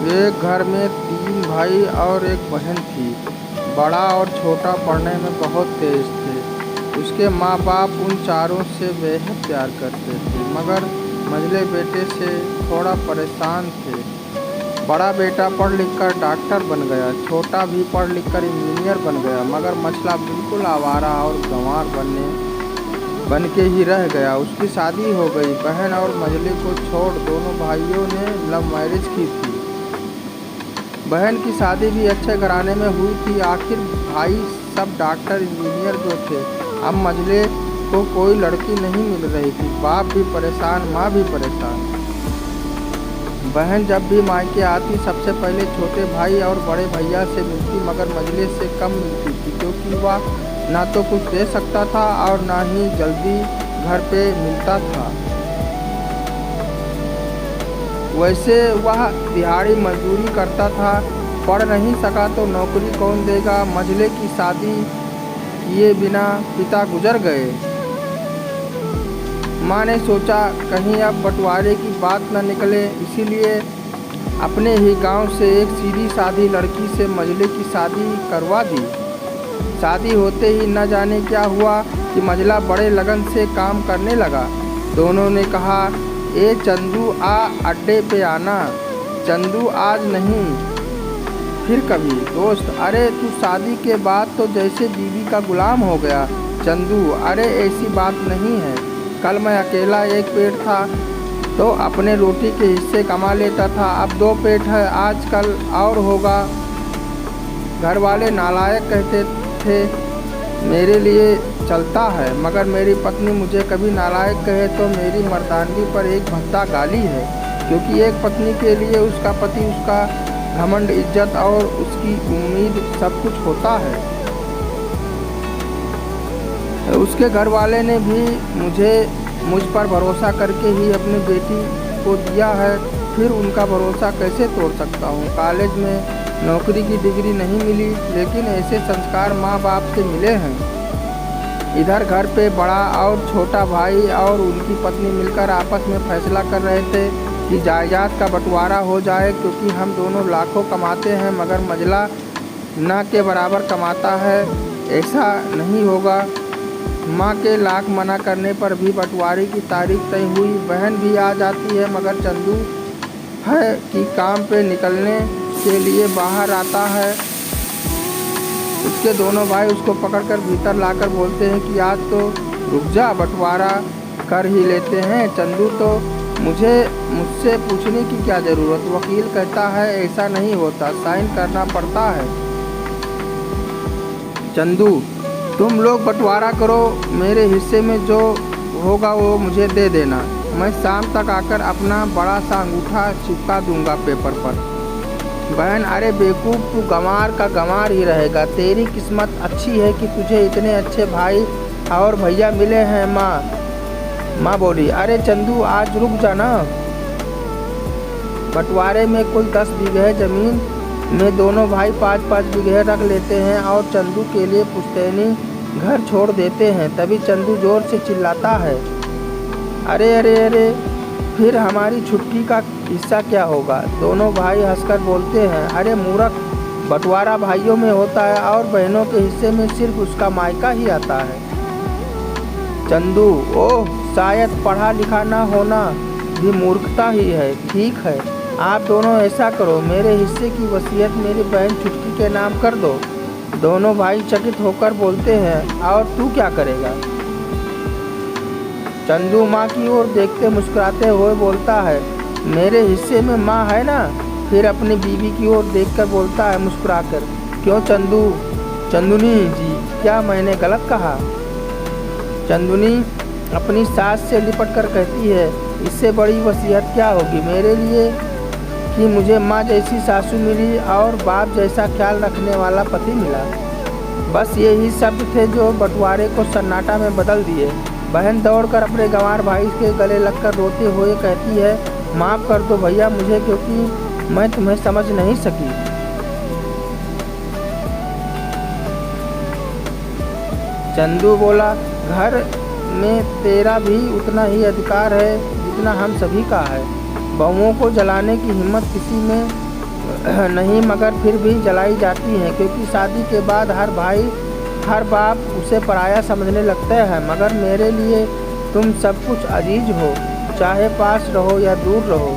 एक घर में 3 भाई और एक बहन थी। बड़ा और छोटा पढ़ने में बहुत तेज थे। उसके माँ बाप उन चारों से बेहद प्यार करते थे, मगर मंझले बेटे से थोड़ा परेशान थे। बड़ा बेटा पढ़ लिख कर डॉक्टर बन गया, छोटा भी पढ़ लिख कर इंजीनियर बन गया, मगर मछला बिल्कुल आवारा और गंवार बन के ही रह गया। उसकी शादी हो गई। बहन और मंझले को छोड़ दोनों भाइयों ने लव मैरिज की थी। बहन की शादी भी अच्छे घराने में हुई थी। आखिर भाई सब डॉक्टर इंजीनियर जो थे। अब मंझले को कोई लड़की नहीं मिल रही थी। बाप भी परेशान, माँ भी परेशान। बहन जब भी मायके आती सबसे पहले छोटे भाई और बड़े भैया से मिलती, मगर मंझले से कम मिलती थी, क्योंकि वह ना तो कुछ दे सकता था और ना ही जल्दी घर पे मिलता था। वैसे वह दिहाड़ी मजदूरी करता था, पढ़ नहीं सका तो नौकरी कौन देगा। मंझले की शादी किए बिना पिता गुजर गए। माँ ने सोचा कहीं अब बंटवारे की बात न निकले, इसीलिए अपने ही गांव से एक सीधी साधी लड़की से मंझले की शादी करवा दी। शादी होते ही न जाने क्या हुआ कि मंझला बड़े लगन से काम करने लगा। दोनों ने कहा, ए चंदू आ अड्डे पे आना। चंदू आज नहीं, फिर कभी। दोस्त, अरे तू शादी के बाद तो जैसे बीवी का गुलाम हो गया। चंदू, अरे ऐसी बात नहीं है। कल मैं अकेला एक पेट था तो अपने रोटी के हिस्से कमा लेता था, अब 2 पेट है, आजकल और होगा। घर वाले नालायक कहते थे मेरे लिए चलता है, मगर मेरी पत्नी मुझे कभी नालायक कहे तो मेरी मर्दानगी पर एक भद्दा गाली है, क्योंकि एक पत्नी के लिए उसका पति उसका घमंड, इज्जत और उसकी उम्मीद सब कुछ होता है। उसके घर वाले ने भी मुझ पर भरोसा करके ही अपनी बेटी को दिया है, फिर उनका भरोसा कैसे तोड़ सकता हूँ। कॉलेज में नौकरी की डिग्री नहीं मिली, लेकिन ऐसे संस्कार माँ बाप से मिले हैं। इधर घर पे बड़ा और छोटा भाई और उनकी पत्नी मिलकर आपस में फैसला कर रहे थे कि जायदाद का बंटवारा हो जाए, क्योंकि हम दोनों लाखों कमाते हैं मगर मंझला ना के बराबर कमाता है। ऐसा नहीं होगा। माँ के लाख मना करने पर भी बंटवारे की तारीख तय हुई। बहन भी आ जाती है, मगर चंदू है कि काम पे निकलने के लिए बाहर आता है। उसके दोनों भाई उसको पकड़कर भीतर लाकर बोलते हैं कि आज तो रुक जा, बंटवारा कर ही लेते हैं। चंदू तो मुझसे पूछने की क्या ज़रूरत। वकील कहता है ऐसा नहीं होता, साइन करना पड़ता है। चंदू, तुम लोग बंटवारा करो, मेरे हिस्से में जो होगा वो मुझे दे देना। मैं शाम तक आकर अपना बड़ा सा अंगूठा चिपका दूंगा पेपर पर। बहन, अरे बेवकूफ़, तू गंवार का गंवार ही रहेगा। तेरी किस्मत अच्छी है कि तुझे इतने अच्छे भाई और भैया मिले हैं। माँ बोली, अरे चंदू आज रुक जा ना। बंटवारे में कुल 10 बीघे ज़मीन में दोनों भाई 5-5 बीघे रख लेते हैं और चंदू के लिए पुश्तैनी घर छोड़ देते हैं। तभी चंदू जोर से चिल्लाता है, अरे अरे अरे, फिर हमारी छुट्टी का हिस्सा क्या होगा। दोनों भाई हंसकर बोलते हैं, अरे मूर्ख, बंटवारा भाइयों में होता है और बहनों के हिस्से में सिर्फ उसका मायका ही आता है। चंदू, ओह, शायद पढ़ा लिखा ना होना भी मूर्खता ही है। ठीक है, आप दोनों ऐसा करो, मेरे हिस्से की वसीयत मेरी बहन छुटकी के नाम कर दो। दोनों भाई चकित होकर बोलते हैं, और तू क्या करेगा। चंदू माँ की ओर देखते मुस्कुराते हुए बोलता है, मेरे हिस्से में माँ है ना। फिर अपनी बीवी की ओर देखकर बोलता है मुस्कुराकर, क्यों चंदू। चंदुनी जी, क्या मैंने गलत कहा। चंदुनी अपनी सास से लिपट कर कहती है, इससे बड़ी वसीयत क्या होगी मेरे लिए कि मुझे माँ जैसी सासू मिली और बाप जैसा ख्याल रखने वाला पति मिला। बस यही शब्द थे जो बंटवारे को सन्नाटा में बदल दिए। बहन दौड़कर अपने गंवार भाई के गले लगकर रोते हुए कहती है, माफ़ कर दो भैया मुझे, क्योंकि मैं तुम्हें समझ नहीं सकी। चंदू बोला, घर में तेरा भी उतना ही अधिकार है जितना हम सभी का है। बहुओं को जलाने की हिम्मत किसी में नहीं, मगर फिर भी जलाई जाती हैं, क्योंकि शादी के बाद हर बाप उसे पराया समझने लगता है। मगर मेरे लिए तुम सब कुछ अजीज हो, चाहे पास रहो या दूर रहो।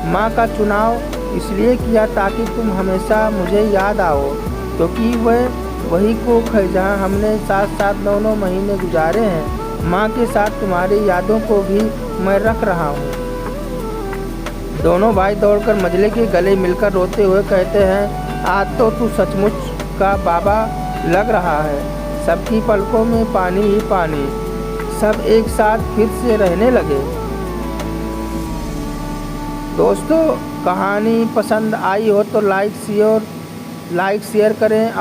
माँ का चुनाव इसलिए किया ताकि तुम हमेशा मुझे याद आओ, क्योंकि वही कुक है जहाँ हमने साथ साथ 9 महीने गुजारे हैं। माँ के साथ तुम्हारी यादों को भी मैं रख रहा हूँ। दोनों भाई दौड़कर मजले के गले मिलकर रोते हुए कहते हैं, आज तो तू सचमुच का बाबा लग रहा है। सबकी पलकों में पानी ही पानी। सब एक साथ फिर से रहने लगे। दोस्तों, कहानी पसंद आई हो तो लाइक शेयर करें।